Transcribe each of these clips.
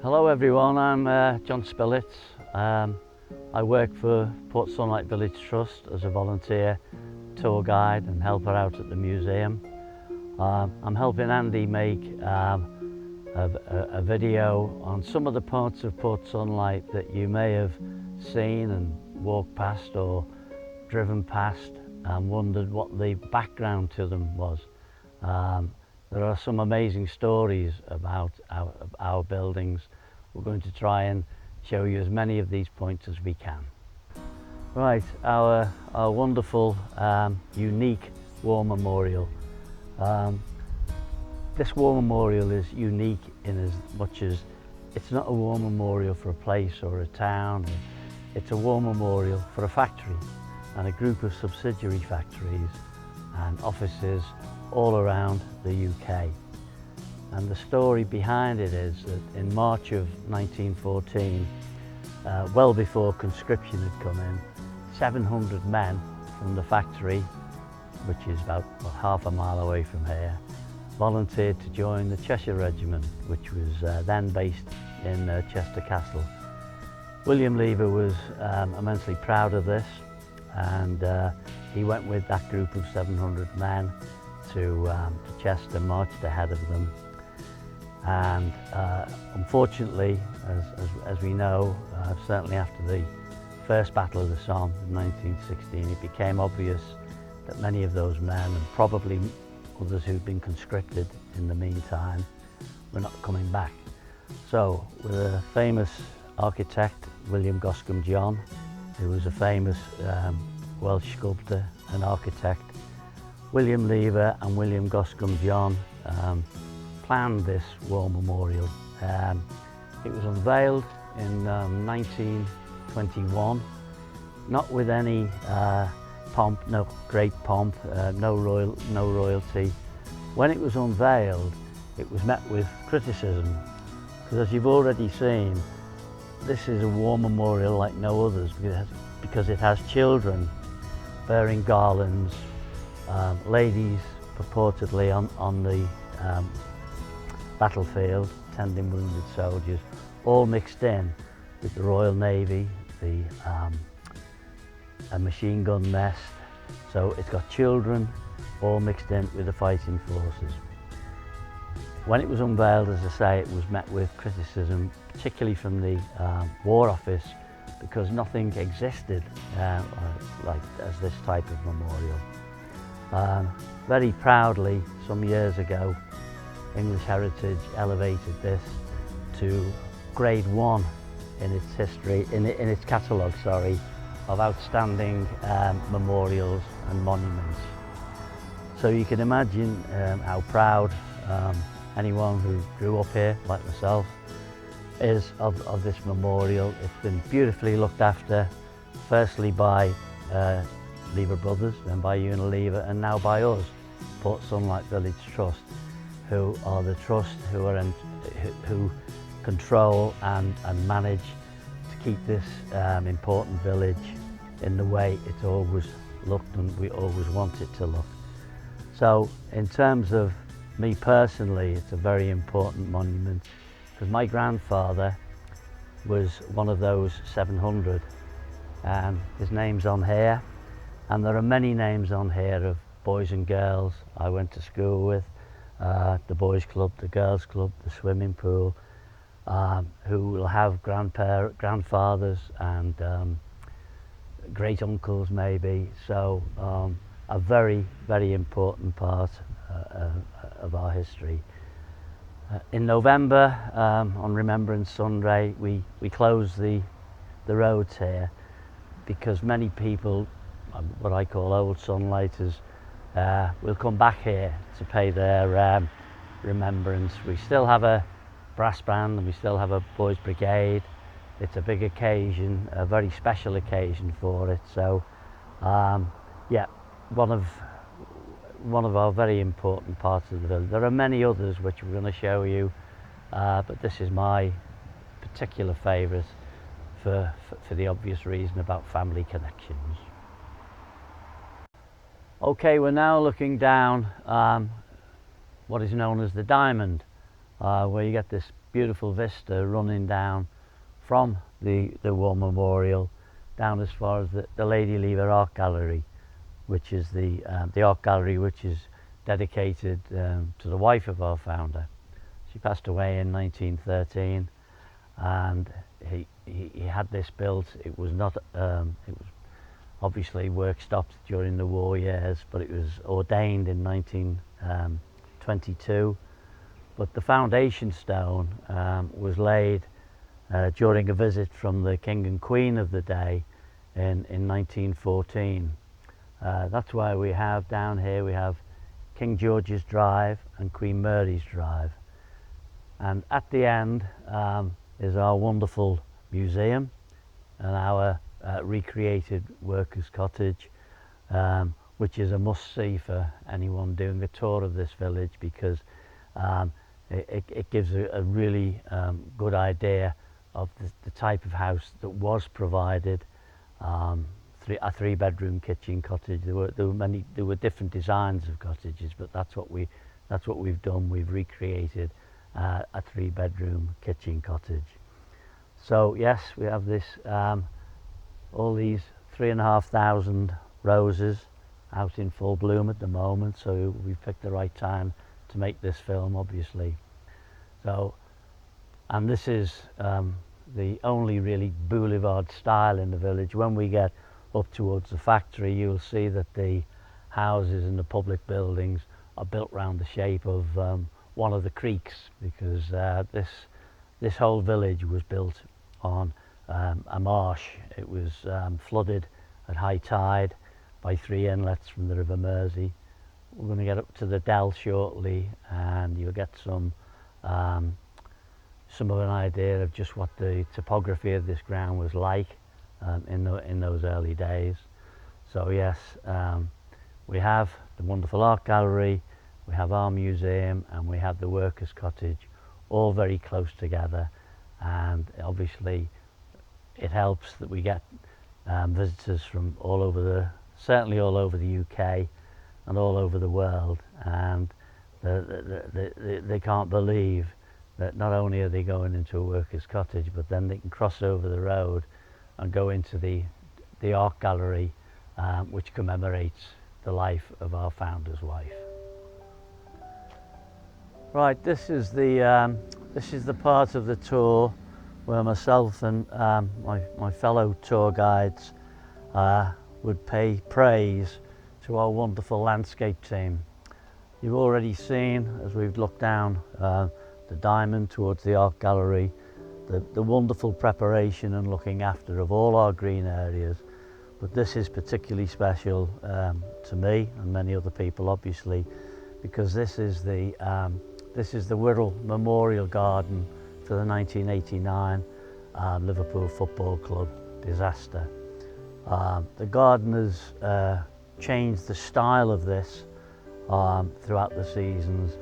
Hello everyone, I'm John Spillett. I work for Port Sunlight Village Trust as a volunteer tour guide and helper out at the museum. I'm helping Andy make a video on some of the parts of Port Sunlight that you may have seen and walked past or driven past and wondered what the background to them was. There are some amazing stories about our buildings. We're going to try and show you as many of these points as we can. Right, our wonderful, unique war memorial. This war memorial is unique in as much as it's not a war memorial for a place or a town. It's a war memorial for a factory and a group of subsidiary factories and offices all around the UK. And the story behind it is that in March of 1914, well before conscription had come in, 700 men from the factory, which is about half a mile away from here, volunteered to join the Cheshire Regiment, which was then based in Chester Castle. William Lever was immensely proud of this, and he went with that group of 700 men to Chester, marched ahead of them, and unfortunately, as we know, certainly after the first Battle of the Somme in 1916, it became obvious that many of those men, and probably others who'd been conscripted in the meantime, were not coming back. So with a famous architect, William Goscombe John, who was a famous Welsh sculptor and architect, William Lever and William Goscombe John planned this war memorial. It was unveiled in 1921, not with any pomp, no great pomp, no royalty. When it was unveiled, it was met with criticism, because as you've already seen, this is a war memorial like no others, because it has children bearing garlands, ladies purportedly on the battlefield tending wounded soldiers, all mixed in with the Royal Navy, a machine gun nest. So it's got children all mixed in with the fighting forces. When it was unveiled, as I say, it was met with criticism, particularly from the War Office, because nothing existed like as this type of memorial. Very proudly, some years ago, English Heritage elevated this to grade 1 in its history, in its catalogue, sorry, of outstanding memorials and monuments. So you can imagine how proud anyone who grew up here, like myself, is of this memorial. It's been beautifully looked after, firstly by Lever Brothers, then by Unilever, and now by us, Port Sunlight Village Trust, who are the trust who control and manage to keep this important village in the way it always looked and we always want it to look. So in terms of me personally, it's a very important monument, because my grandfather was one of those 700, and his name's on here, and there are many names on here of boys and girls I went to school with, the boys club, the girls club, the swimming pool, who will have grandfathers and great uncles maybe. So a very, very important part of our history. In November, on Remembrance Sunday, we close the roads here, because many people, what I call old Sunlighters, will come back here to pay their remembrance. We still have a brass band and we still have a boys brigade. It's a big occasion, a very special occasion for it. So yeah, one of our very important parts of the village. There are many others which we're going to show you, but this is my particular favourite for the obvious reason about family connections. Okay, we're now looking down what is known as the Diamond, where you get this beautiful vista running down from the War Memorial down as far as the Lady Lever Art Gallery, which is the art gallery which is dedicated to the wife of our founder. She passed away in 1913, and he had this built. It was not it was obviously work stopped during the war years, but it was ordained in 1922. But the foundation stone was laid during a visit from the King and Queen of the day in 1914. That's why we have down here, we have King George's Drive and Queen Mary's Drive. And at the end is our wonderful museum and our recreated workers' cottage, which is a must-see for anyone doing a tour of this village, because it gives a really good idea of the type of house that was provided. A 3-bedroom kitchen cottage. There were different designs of cottages, but that's what we've done. We've recreated a 3-bedroom kitchen cottage. So yes, we have this all these 3,500 roses out in full bloom at the moment, so we've picked the right time to make this film, obviously. So, and this is the only really boulevard style in the village. When we get up towards the factory, you'll see that the houses and the public buildings are built around the shape of one of the creeks, because this whole village was built on a marsh. It was flooded at high tide by 3 inlets from the River Mersey. We're going to get up to the Dell shortly, and you'll get some of an idea of just what the topography of this ground was like in those early days. So yes, we have the wonderful art gallery, we have our museum, and we have the workers' cottage, all very close together. And obviously it helps that we get visitors from certainly all over the UK and all over the world, and they can't believe that not only are they going into a workers' cottage, but then they can cross over the road and go into the art gallery, which commemorates the life of our founder's wife. Right, this is the part of the tour where myself and my fellow tour guides would pay praise to our wonderful landscape team. You've already seen, as we've looked down the diamond towards the art gallery, the wonderful preparation and looking after of all our green areas. But this is particularly special to me and many other people, obviously, because this is the Wirral Memorial Garden for the 1989 Liverpool Football Club disaster. The gardeners changed the style of this throughout the seasons.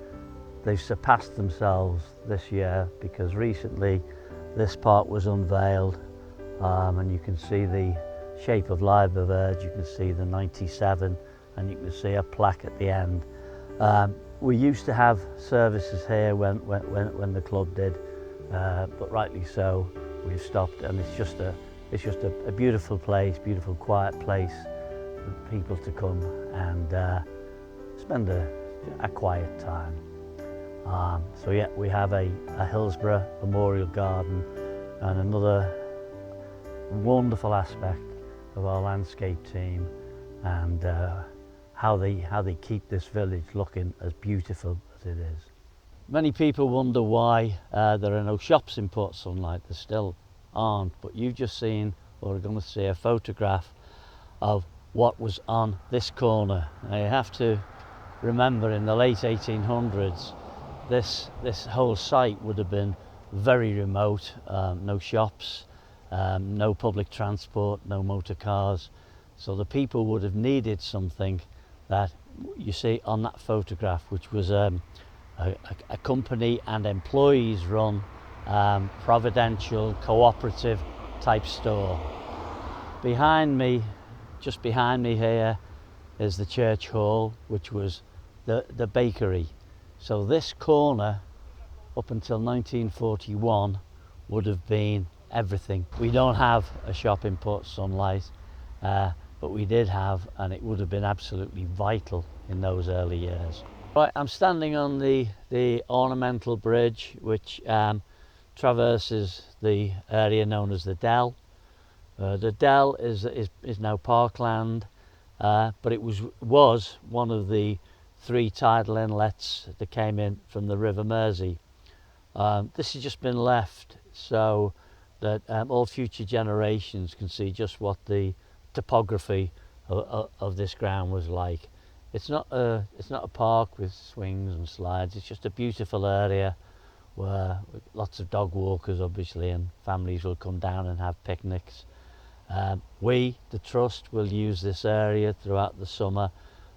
They've surpassed themselves this year, because recently this part was unveiled, and you can see the shape of Liber Verde, you can see the 97, and you can see a plaque at the end. We used to have services here when the club did, but rightly so, we've stopped, and it's just a beautiful place, beautiful quiet place for people to come and spend a quiet time. So yeah, we have a Hillsborough Memorial Garden, and another wonderful aspect of our landscape team, and how they keep this village looking as beautiful as it is. Many people wonder why there are no shops in Port Sunlight. There still aren't, but you've just seen, or are going to see, a photograph of what was on this corner. Now you have to remember, in the late 1800s, this whole site would have been very remote, no shops, no public transport, no motor cars. So the people would have needed something that you see on that photograph, which was a company and employees run providential cooperative type store. Behind me, just behind me here, is the church hall, which was the bakery. So this corner up until 1941 would have been everything. We don't have a shop in Port Sunlight, but we did have, and it would have been absolutely vital in those early years. Right, I'm standing on the Ornamental Bridge, which traverses the area known as the Dell. The Dell is now parkland, but it was one of the 3 tidal inlets that came in from the River Mersey. This has just been left so that all future generations can see just what the topography of this ground was like. It's not a park with swings and slides. It's just a beautiful area where lots of dog walkers, obviously, and families will come down and have picnics. We, the Trust, will use this area throughout the summer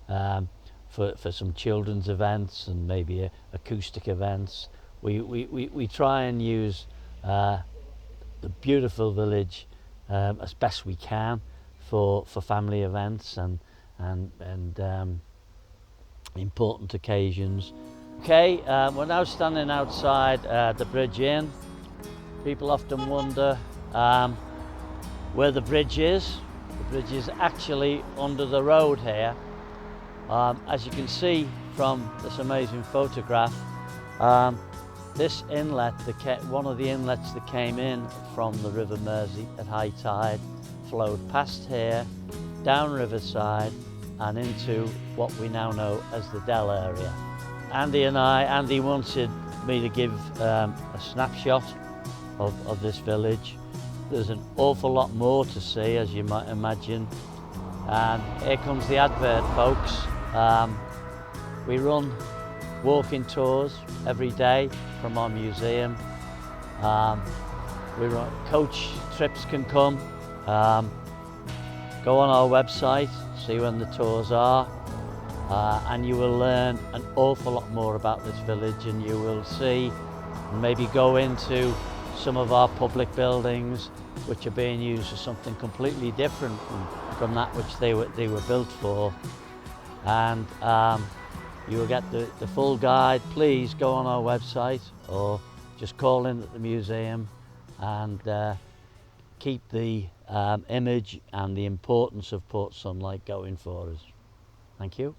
for some children's events and maybe acoustic events. We try and use the beautiful village as best we can for family events and important occasions. Okay, we're now standing outside the Bridge Inn. People often wonder where the bridge is. The bridge is actually under the road here. As you can see from this amazing photograph, this inlet, one of the inlets that came in from the River Mersey at high tide, flowed past here, down Riverside, and into what we now know as the Dell area. Andy wanted me to give a snapshot of this village. There's an awful lot more to see, as you might imagine. And here comes the advert, folks. We run walking tours every day from our museum. We run coach trips can come. Go on our website, see when the tours are, and you will learn an awful lot more about this village, and you will see and maybe go into some of our public buildings which are being used for something completely different from that which they were built for. And you will get the full guide. Please go on our website or just call in at the museum and keep the image and the importance of Port Sunlight going for us. Thank you.